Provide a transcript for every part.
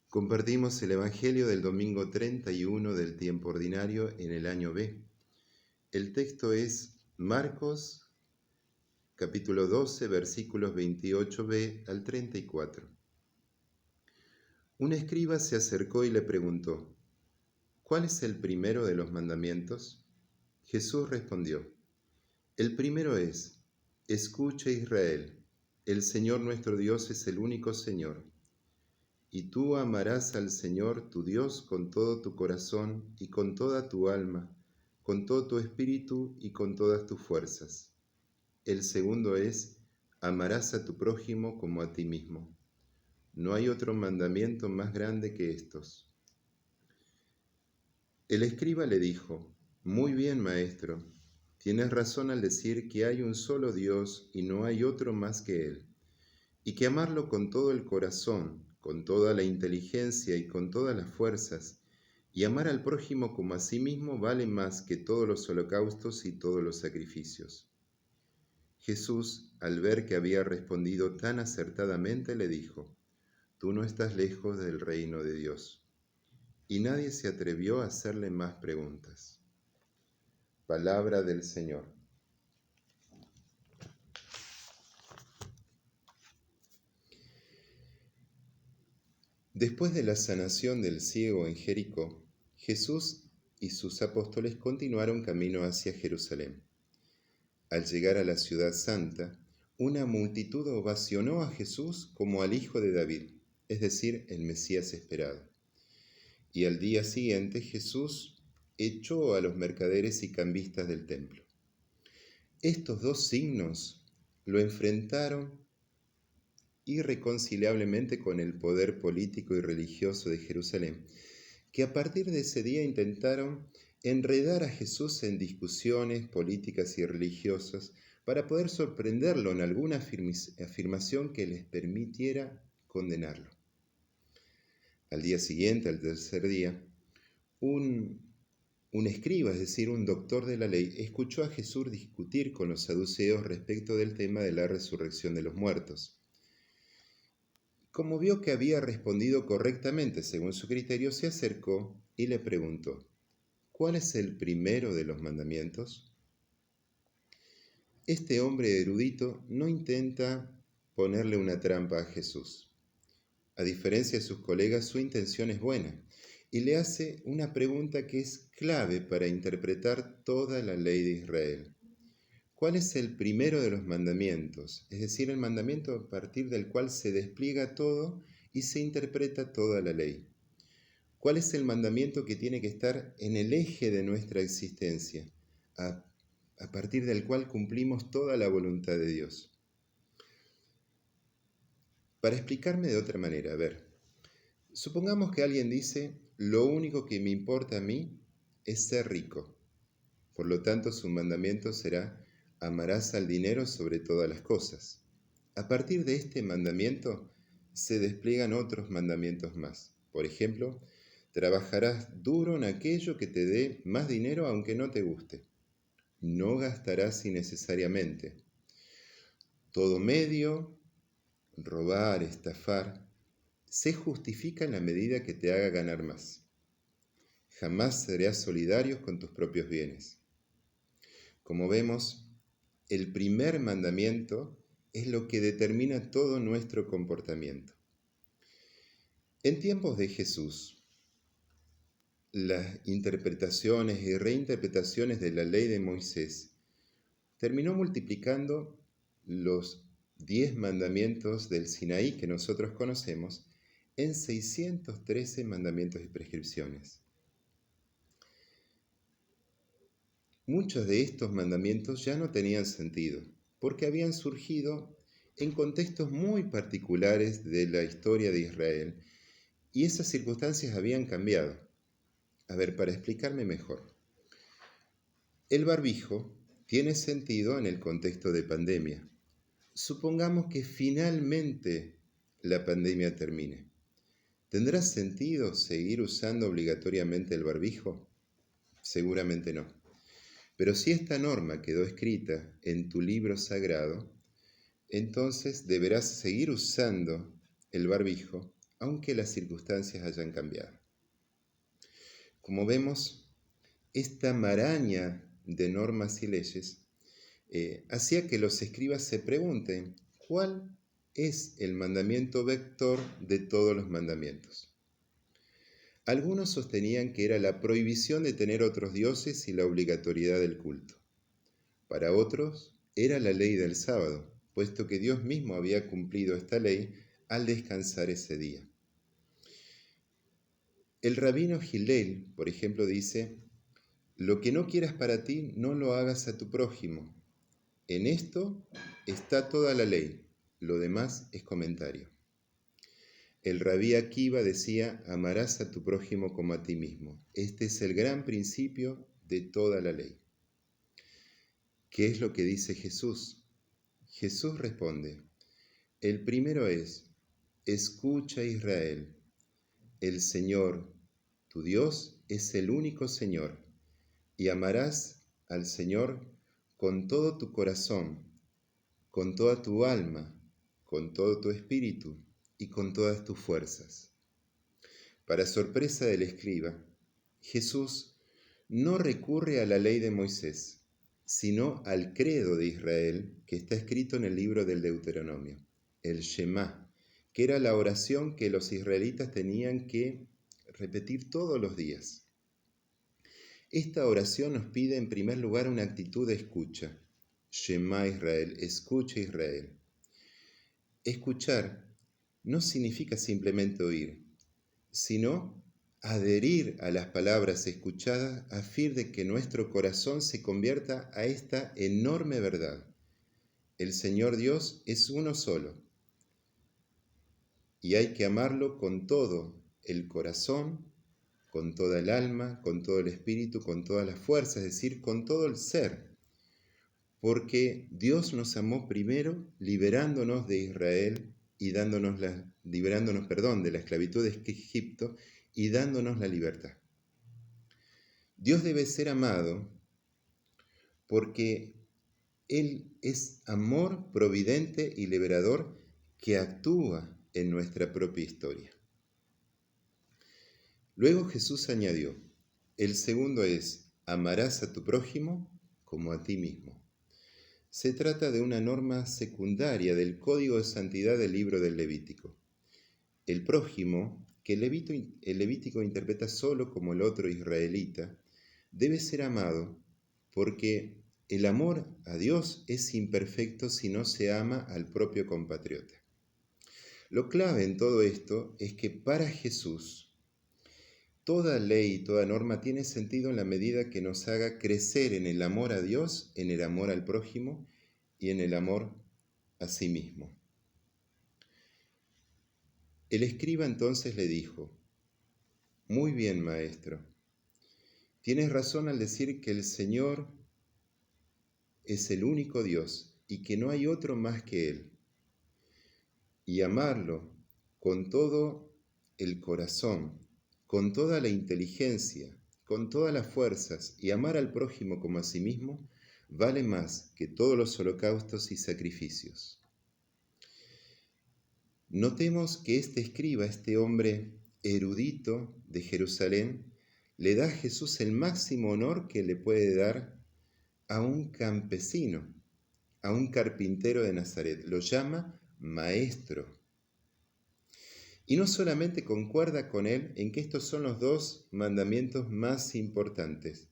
Compartimos el Evangelio del domingo 31 del tiempo ordinario en el año B. El texto es Marcos, capítulo 12, versículos 28b al 34. Un escriba se acercó y le preguntó: ¿Cuál es el primero de los mandamientos? Jesús respondió: El primero es: Escucha, Israel, el Señor nuestro Dios es el único Señor. Y tú amarás al Señor tu Dios con todo tu corazón y con toda tu alma, con todo tu espíritu y con todas tus fuerzas. El segundo es: amarás a tu prójimo como a ti mismo. No hay otro mandamiento más grande que estos. El escriba le dijo: Muy bien, maestro, tienes razón al decir que hay un solo Dios y no hay otro más que Él, y que amarlo con todo el corazón, con toda la inteligencia y con todas las fuerzas, y amar al prójimo como a sí mismo vale más que todos los holocaustos y todos los sacrificios. Jesús, al ver que había respondido tan acertadamente, le dijo: Tú no estás lejos del reino de Dios. Y nadie se atrevió a hacerle más preguntas. Palabra del Señor. Después de la sanación del ciego en Jericó, Jesús y sus apóstoles continuaron camino hacia Jerusalén. Al llegar a la ciudad santa, una multitud ovacionó a Jesús como al Hijo de David, es decir, el Mesías esperado. Y al día siguiente Jesús echó a los mercaderes y cambistas del templo. Estos dos signos lo enfrentaron irreconciliablemente con el poder político y religioso de Jerusalén, que a partir de ese día intentaron enredar a Jesús en discusiones políticas y religiosas para poder sorprenderlo en alguna afirmación que les permitiera condenarlo. Al día siguiente, al tercer día, un escriba, es decir, un doctor de la ley, escuchó a Jesús discutir con los saduceos respecto del tema de la resurrección de los muertos. Como vio que había respondido correctamente según su criterio, se acercó y le preguntó: ¿Cuál es el primero de los mandamientos? Este hombre erudito no intenta ponerle una trampa a Jesús. A diferencia de sus colegas, su intención es buena y le hace una pregunta que es clave para interpretar toda la ley de Israel. ¿Cuál es el primero de los mandamientos? Es decir, el mandamiento a partir del cual se despliega todo y se interpreta toda la ley. ¿Cuál es el mandamiento que tiene que estar en el eje de nuestra existencia, a partir del cual cumplimos toda la voluntad de Dios? Para explicarme de otra manera, a ver, supongamos que alguien dice: lo único que me importa a mí es ser rico. Por lo tanto, su mandamiento será: amarás al dinero sobre todas las cosas. A partir de este mandamiento se despliegan otros mandamientos más. Por ejemplo, trabajarás duro en aquello que te dé más dinero aunque no te guste. No gastarás innecesariamente. Todo medio, robar, estafar, se justifica en la medida que te haga ganar más. Jamás serás solidario con tus propios bienes. Como vemos, el primer mandamiento es lo que determina todo nuestro comportamiento. En tiempos de Jesús, las interpretaciones y reinterpretaciones de la ley de Moisés terminó multiplicando los 10 mandamientos del Sinaí que nosotros conocemos en 613 mandamientos y prescripciones. Muchos de estos mandamientos ya no tenían sentido, porque habían surgido en contextos muy particulares de la historia de Israel, y esas circunstancias habían cambiado. A ver, para explicarme mejor. El barbijo tiene sentido en el contexto de pandemia. Supongamos que finalmente la pandemia termine. ¿Tendrá sentido seguir usando obligatoriamente el barbijo? Seguramente no. Pero si esta norma quedó escrita en tu libro sagrado, entonces deberás seguir usando el barbijo aunque las circunstancias hayan cambiado. Como vemos, esta maraña de normas y leyes hacía que los escribas se pregunten, ¿cuál es el mandamiento vector de todos los mandamientos? Algunos sostenían que era la prohibición de tener otros dioses y la obligatoriedad del culto. Para otros, era la ley del sábado, puesto que Dios mismo había cumplido esta ley al descansar ese día. El rabino Hillel, por ejemplo, dice, lo que no quieras para ti, no lo hagas a tu prójimo. En esto está toda la ley, lo demás es comentario. El rabí Akiva decía, amarás a tu prójimo como a ti mismo. Este es el gran principio de toda la ley. ¿Qué es lo que dice Jesús? Jesús responde, el primero es, escucha Israel, el Señor, tu Dios, es el único Señor, y amarás al Señor con todo tu corazón, con toda tu alma, con todo tu espíritu y con todas tus fuerzas. Para sorpresa del escriba, Jesús no recurre a la ley de Moisés, sino al credo de Israel que está escrito en el libro del Deuteronomio, el Shema, que era la oración que los israelitas tenían que repetir todos los días. Esta oración nos pide en primer lugar una actitud de escucha. Shema Israel, escucha Israel. Escuchar no significa simplemente oír, sino adherir a las palabras escuchadas a fin de que nuestro corazón se convierta a esta enorme verdad. El Señor Dios es uno solo y hay que amarlo con todo el corazón, con toda el alma, con todo el espíritu, con todas las fuerzas, es decir, con todo el ser. Porque Dios nos amó primero liberándonos de Israel y liberándonos de la esclavitud de Egipto y dándonos la libertad. Dios debe ser amado porque Él es amor providente y liberador que actúa en nuestra propia historia. Luego Jesús añadió, el segundo es, amarás a tu prójimo como a ti mismo. Se trata de una norma secundaria del Código de Santidad del libro del Levítico. El prójimo, que el Levítico interpreta solo como el otro israelita, debe ser amado porque el amor a Dios es imperfecto si no se ama al propio compatriota. Lo clave en todo esto es que para Jesús, toda ley y toda norma tiene sentido en la medida que nos haga crecer en el amor a Dios, en el amor al prójimo y en el amor a sí mismo. El escriba entonces le dijo, muy bien, maestro, tienes razón al decir que el Señor es el único Dios y que no hay otro más que Él. Y amarlo con todo el corazón, con toda la inteligencia, con todas las fuerzas y amar al prójimo como a sí mismo, vale más que todos los holocaustos y sacrificios. Notemos que este escriba, este hombre erudito de Jerusalén, le da a Jesús el máximo honor que le puede dar a un campesino, a un carpintero de Nazaret. Lo llama maestro. Y no solamente concuerda con él en que estos son los dos mandamientos más importantes,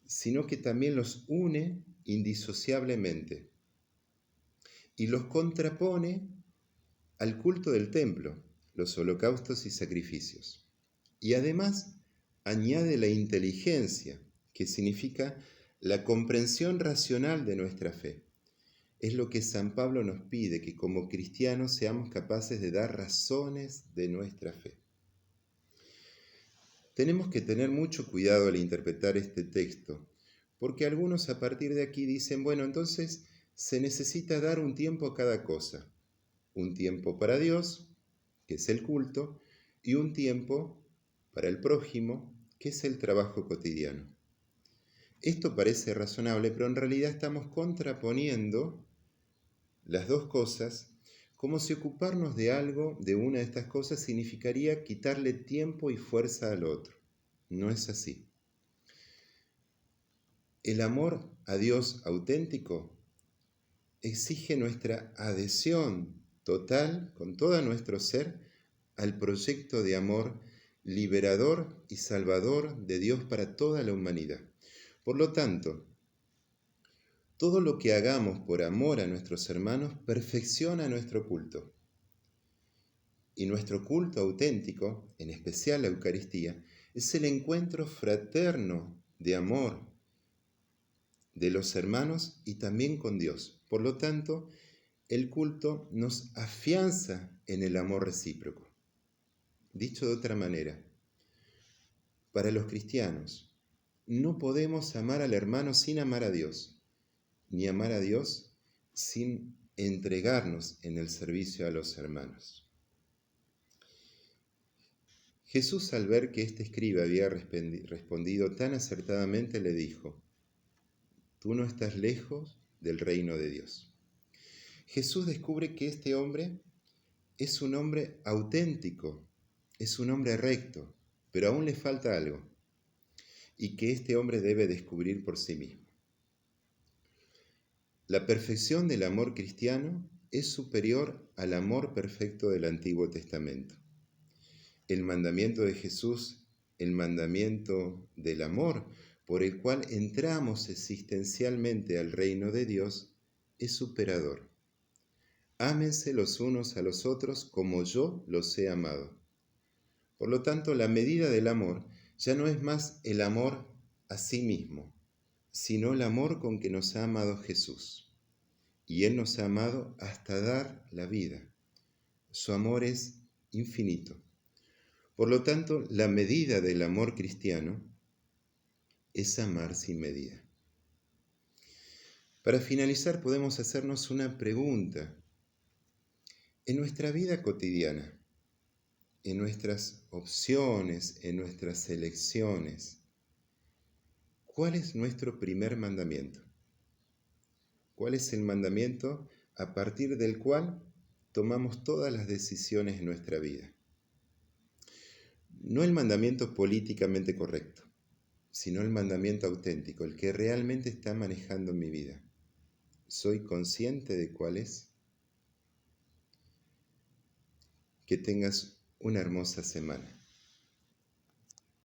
sino que también los une indisociablemente y los contrapone al culto del templo, los holocaustos y sacrificios. Y además añade la inteligencia, que significa la comprensión racional de nuestra fe. Es lo que San Pablo nos pide, que como cristianos seamos capaces de dar razones de nuestra fe. Tenemos que tener mucho cuidado al interpretar este texto, porque algunos a partir de aquí dicen, bueno, entonces se necesita dar un tiempo a cada cosa. Un tiempo para Dios, que es el culto, y un tiempo para el prójimo, que es el trabajo cotidiano. Esto parece razonable, pero en realidad estamos contraponiendo las dos cosas como si ocuparnos de algo, de una de estas cosas, significaría quitarle tiempo y fuerza al otro. No es así. El amor a Dios auténtico exige nuestra adhesión total, con todo nuestro ser, al proyecto de amor liberador y salvador de Dios para toda la humanidad. Por lo tanto, todo lo que hagamos por amor a nuestros hermanos perfecciona nuestro culto. Y nuestro culto auténtico, en especial la Eucaristía, es el encuentro fraterno de amor de los hermanos y también con Dios. Por lo tanto, el culto nos afianza en el amor recíproco. Dicho de otra manera, para los cristianos, no podemos amar al hermano sin amar a Dios, ni amar a Dios sin entregarnos en el servicio a los hermanos. Jesús, al ver que este escriba había respondido tan acertadamente, le dijo: tú no estás lejos del reino de Dios. Jesús descubre que este hombre es un hombre auténtico, es un hombre recto, pero aún le falta algo, y que este hombre debe descubrir por sí mismo. La perfección del amor cristiano es superior al amor perfecto del Antiguo Testamento. El mandamiento de Jesús, el mandamiento del amor, por el cual entramos existencialmente al reino de Dios, es superador. Ámense los unos a los otros como yo los he amado. Por lo tanto, la medida del amor ya no es más el amor a sí mismo, sino el amor con que nos ha amado Jesús. Y Él nos ha amado hasta dar la vida. Su amor es infinito. Por lo tanto, la medida del amor cristiano es amar sin medida. Para finalizar, podemos hacernos una pregunta. En nuestra vida cotidiana, en nuestras opciones, en nuestras elecciones, ¿cuál es nuestro primer mandamiento? ¿Cuál es el mandamiento a partir del cual tomamos todas las decisiones en nuestra vida? No el mandamiento políticamente correcto, sino el mandamiento auténtico, el que realmente está manejando mi vida. ¿Soy consciente de cuál es? Que tengas una hermosa semana.